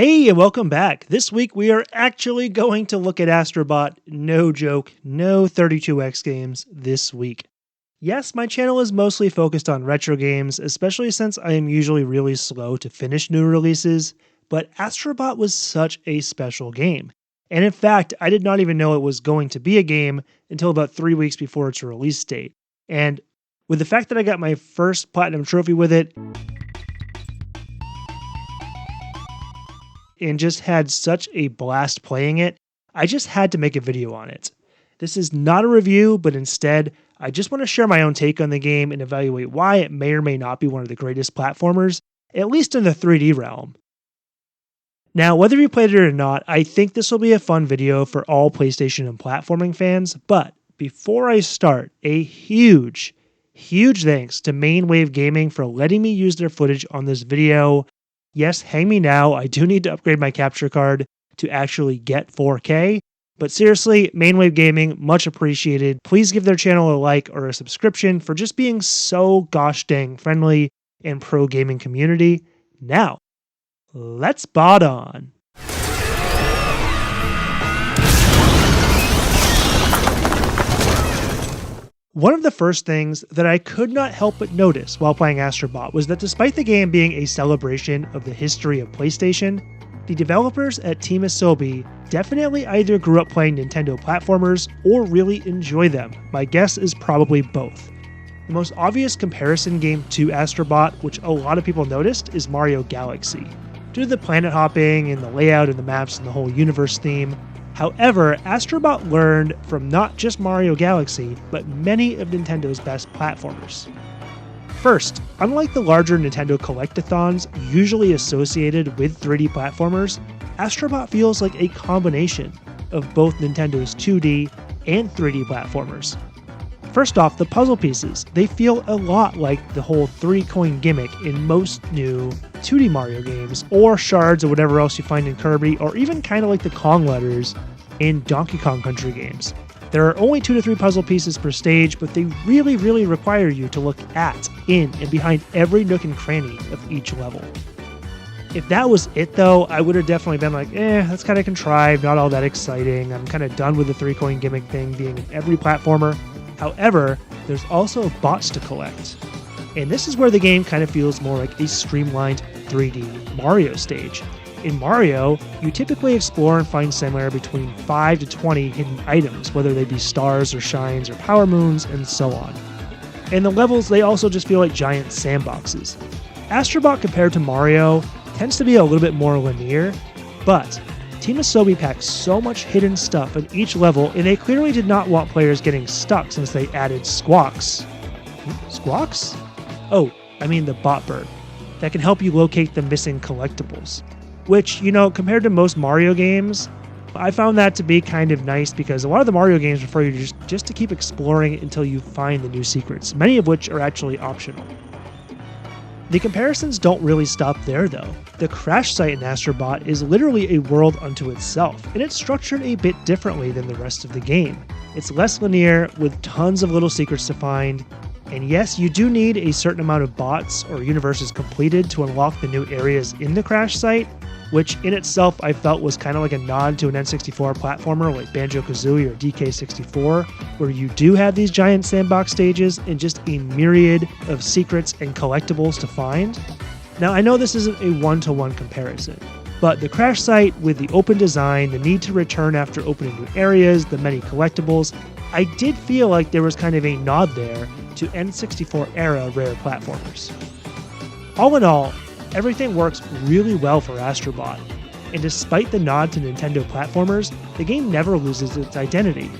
Hey, and welcome back. This week we are actually going to look at Astrobot. No joke, no 32X games this week. Yes, my channel is mostly focused on retro games, especially since I am usually really slow to finish new releases, but Astrobot was such a special game. And in fact, I did not even know it was going to be a game until about 3 weeks before its release date. And with the fact that I got my first platinum trophy with it, and just had such a blast playing it, I just had to make a video on it. This is not a review, but instead, I just want to share my own take on the game and evaluate why it may or may not be one of the greatest platformers, at least in the 3D realm. Now, whether you played it or not, I think this will be a fun video for all PlayStation and platforming fans, but before I start, a huge thanks to Mainwave Gaming for letting me use their footage on this video. Yes, hang me now, I do need to upgrade my capture card to actually get 4K, but seriously, Mainwave Gaming, much appreciated. Please give their channel a like or a subscription for just being so gosh dang friendly and pro gaming community. Now, let's bot on. One of the first things that I could not help but notice while playing Astrobot was that despite the game being a celebration of the history of PlayStation, the developers at Team Asobi definitely either grew up playing Nintendo platformers or really enjoy them. My guess is probably both. The most obvious comparison game to Astrobot, which a lot of people noticed, is Mario Galaxy, due to the planet hopping and the layout of the maps and the whole universe theme. However, Astrobot learned from not just Mario Galaxy, but many of Nintendo's best platformers. First, unlike the larger Nintendo collectathons usually associated with 3D platformers, Astrobot feels like a combination of both Nintendo's 2D and 3D platformers. First off, the puzzle pieces. They feel a lot like the whole 3-coin gimmick in most new 2D Mario games, or shards or whatever else you find in Kirby, or even kind of like the Kong letters in Donkey Kong Country games. There are only 2 to 3 puzzle pieces per stage, but they really require you to look at, in, and behind every nook and cranny of each level. If that was it though, I would have definitely been like, that's kind of contrived, not all that exciting. I'm kind of done with the 3-coin gimmick thing being in every platformer. However, there's also bots to collect. And this is where the game kind of feels more like a streamlined 3D Mario stage. In Mario, you typically explore and find somewhere between 5 to 20 hidden items, whether they be stars or shines or power moons and so on. And the levels, they also just feel like giant sandboxes. Astrobot compared to Mario tends to be a little bit more linear, but Team Asobi packs so much hidden stuff in each level, and they clearly did not want players getting stuck since they added squawks. Squawks? Oh, I mean the bot bird that can help you locate the missing collectibles. Which, compared to most Mario games, I found that to be kind of nice because a lot of the Mario games require you just to keep exploring until you find the new secrets, many of which are actually optional. The comparisons don't really stop there though. The crash site in Astrobot is literally a world unto itself, and it's structured a bit differently than the rest of the game. It's less linear, with tons of little secrets to find, and yes, you do need a certain amount of bots or universes completed to unlock the new areas in the crash site, which in itself I felt was kind of like a nod to an N64 platformer like Banjo-Kazooie or DK64, where you do have these giant sandbox stages and just a myriad of secrets and collectibles to find. Now I know this isn't a one-to-one comparison, but the crash site with the open design, the need to return after opening new areas, the many collectibles, I did feel like there was kind of a nod there to N64 era rare platformers. All in all, everything works really well for Astrobot, and despite the nod to Nintendo platformers, the game never loses its identity.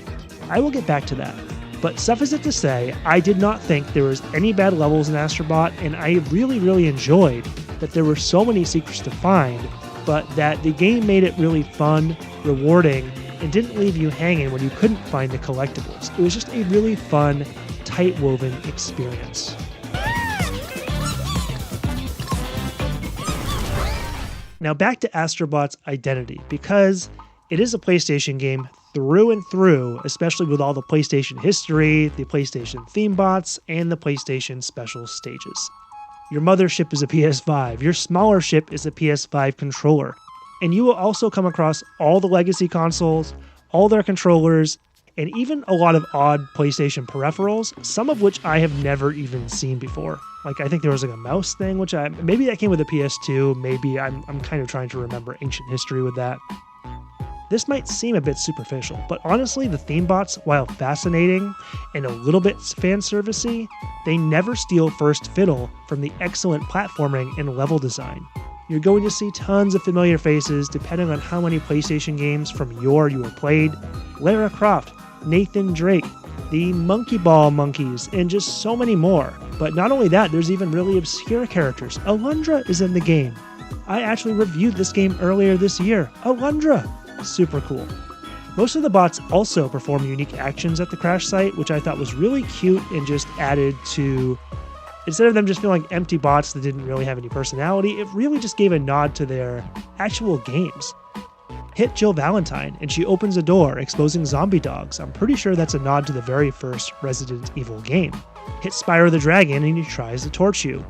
I will get back to that, but suffice it to say, I did not think there was any bad levels in Astrobot, and I really enjoyed that there were so many secrets to find, but that the game made it really fun, rewarding, and didn't leave you hanging when you couldn't find the collectibles. It was just a really fun, tight-woven experience. Now back to Astrobot's identity, because it is a PlayStation game through and through, especially with all the PlayStation history, the PlayStation theme bots, and the PlayStation special stages. Your mothership is a PS5, your smaller ship is a PS5 controller. And you will also come across all the legacy consoles, all their controllers, and even a lot of odd PlayStation peripherals, some of which I have never even seen before. Like, I think there was like a mouse thing, which maybe that came with a PS2, maybe I'm kind of trying to remember ancient history with that. This might seem a bit superficial, but honestly, the theme bots, while fascinating and a little bit fan servicey, they never steal first fiddle from the excellent platforming and level design. You're going to see tons of familiar faces depending on how many PlayStation games from you have played. Lara Croft, Nathan Drake, the Monkey Ball monkeys, and just so many more. But not only that, there's even really obscure characters. Alundra is in the game. I actually reviewed this game earlier this year. Alundra! Super cool. Most of the bots also perform unique actions at the crash site, which I thought was really cute and just added to... Instead of them just feeling like empty bots that didn't really have any personality, it really just gave a nod to their actual games. Hit Jill Valentine, and she opens a door, exposing zombie dogs. I'm pretty sure that's a nod to the very first Resident Evil game. Hit Spyro the Dragon, and he tries to torch you.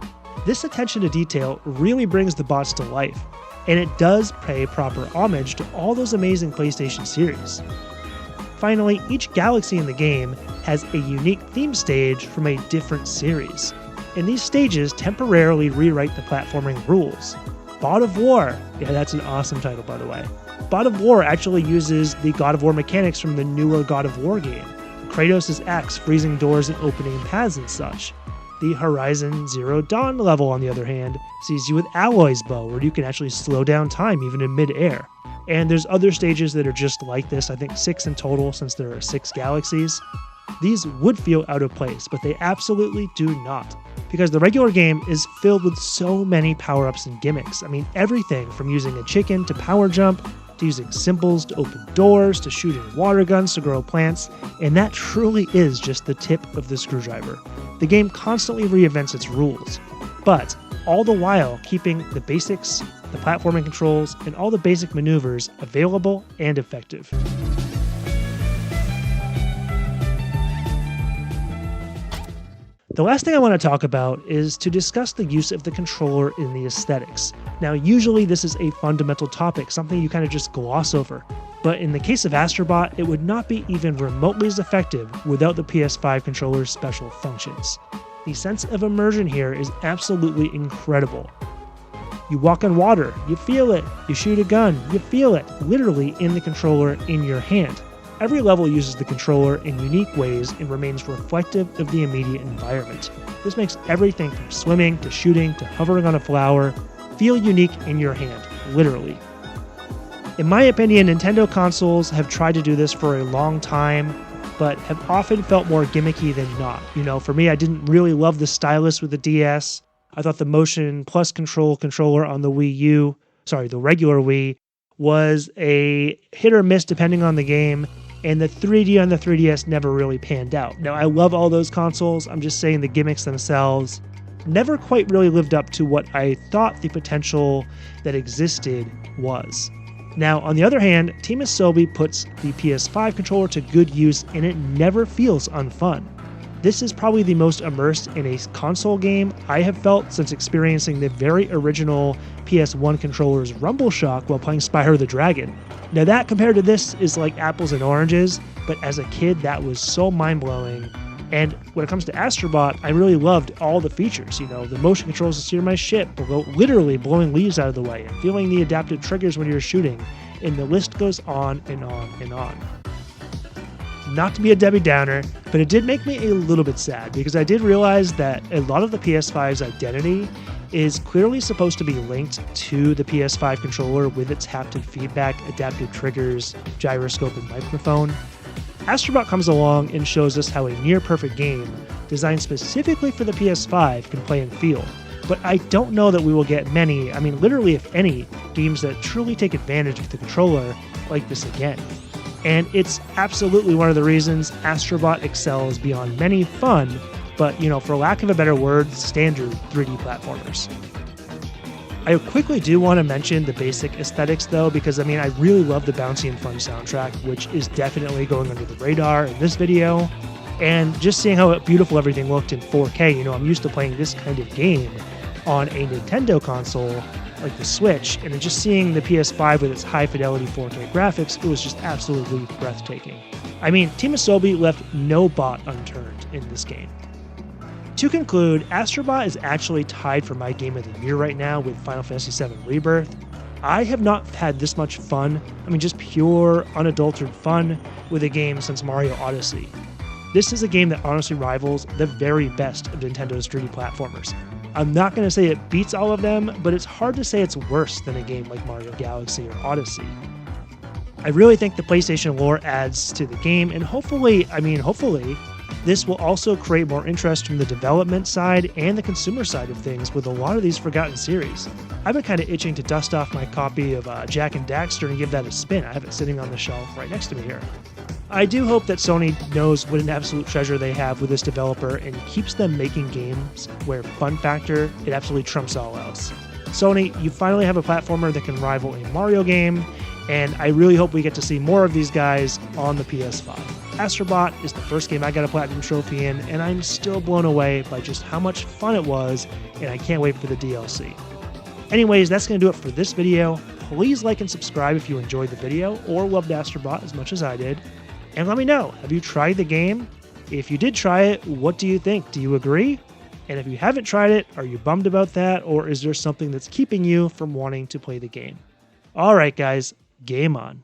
This attention to detail really brings the bots to life, and it does pay proper homage to all those amazing PlayStation series. Finally, each galaxy in the game has a unique theme stage from a different series, and these stages temporarily rewrite the platforming rules. God of War, yeah, that's an awesome title by the way. God of War actually uses the God of War mechanics from the newer God of War game. Kratos' axe freezing doors and opening paths and such. The Horizon Zero Dawn level, on the other hand, sees you with Aloy's bow, where you can actually slow down time even in mid-air. And there's other stages that are just like this, I think 6 in total since there are 6 galaxies. These would feel out of place, but they absolutely do not, because the regular game is filled with so many power-ups and gimmicks. I mean, everything from using a chicken to power jump, to using symbols to open doors, to shooting water guns to grow plants, and that truly is just the tip of the screwdriver. The game constantly reinvents its rules, but all the while keeping the basics, the platforming controls, and all the basic maneuvers available and effective. The last thing I want to talk about is to discuss the use of the controller in the aesthetics. Now, usually this is a fundamental topic, something you kind of just gloss over. But in the case of Astrobot, it would not be even remotely as effective without the PS5 controller's special functions. The sense of immersion here is absolutely incredible. You walk on water, you feel it. You shoot a gun, you feel it, literally in the controller in your hand. Every level uses the controller in unique ways and remains reflective of the immediate environment. This makes everything from swimming to shooting to hovering on a flower feel unique in your hand, literally. In my opinion, Nintendo consoles have tried to do this for a long time, but have often felt more gimmicky than not. You know, for me, I didn't really love the stylus with the DS. I thought the Motion Plus controller on the the regular Wii, was a hit or miss depending on the game, and the 3D on the 3DS never really panned out. Now, I love all those consoles, I'm just saying the gimmicks themselves never quite really lived up to what I thought the potential that existed was. Now, on the other hand, Team Asobi puts the PS5 controller to good use, and it never feels unfun. This is probably the most immersed in a console game I have felt since experiencing the very original PS1 controller's rumble shock while playing Spyro the Dragon. Now that compared to this is like apples and oranges, but as a kid that was so mind-blowing. And when it comes to Astrobot, I really loved all the features, you know, the motion controls to steer my ship, literally blowing leaves out of the way, and feeling the adaptive triggers when you're shooting, and the list goes on and on and on. Not to be a Debbie Downer, but it did make me a little bit sad because I did realize that a lot of the PS5's identity is clearly supposed to be linked to the PS5 controller with its haptic feedback, adaptive triggers, gyroscope, and microphone. Astrobot comes along and shows us how a near-perfect game, designed specifically for the PS5, can play and feel. But I don't know that we will get many, literally if any, games that truly take advantage of the controller like this again. And it's absolutely one of the reasons Astrobot excels beyond many fun, but, for lack of a better word, standard 3D platformers. I quickly do want to mention the basic aesthetics though, because I really love the bouncy and fun soundtrack, which is definitely going under the radar in this video. And just seeing how beautiful everything looked in 4K, I'm used to playing this kind of game on a Nintendo console, like the Switch, and then just seeing the PS5 with its high fidelity 4K graphics, it was just absolutely breathtaking. I mean, Team Asobi left no bot unturned in this game. To conclude, Astrobot is actually tied for my game of the year right now with Final Fantasy VII Rebirth. I have not had this much fun, just pure, unadulterated fun with a game since Mario Odyssey. This is a game that honestly rivals the very best of Nintendo's 3D platformers. I'm not going to say it beats all of them, but it's hard to say it's worse than a game like Mario Galaxy or Odyssey. I really think the PlayStation lore adds to the game, and hopefully, this will also create more interest from the development side and the consumer side of things with a lot of these forgotten series. I've been kind of itching to dust off my copy of Jak and Daxter and give that a spin. I have it sitting on the shelf right next to me here. I do hope that Sony knows what an absolute treasure they have with this developer and keeps them making games where fun factor, it absolutely trumps all else. Sony, you finally have a platformer that can rival a Mario game, and I really hope we get to see more of these guys on the PS5. Astrobot is the first game I got a Platinum Trophy in, and I'm still blown away by just how much fun it was, and I can't wait for the DLC. Anyways, that's going to do it for this video. Please like and subscribe if you enjoyed the video or loved Astrobot as much as I did. And let me know, have you tried the game? If you did try it, what do you think? Do you agree? And if you haven't tried it, are you bummed about that? Or is there something that's keeping you from wanting to play the game? All right, guys, game on.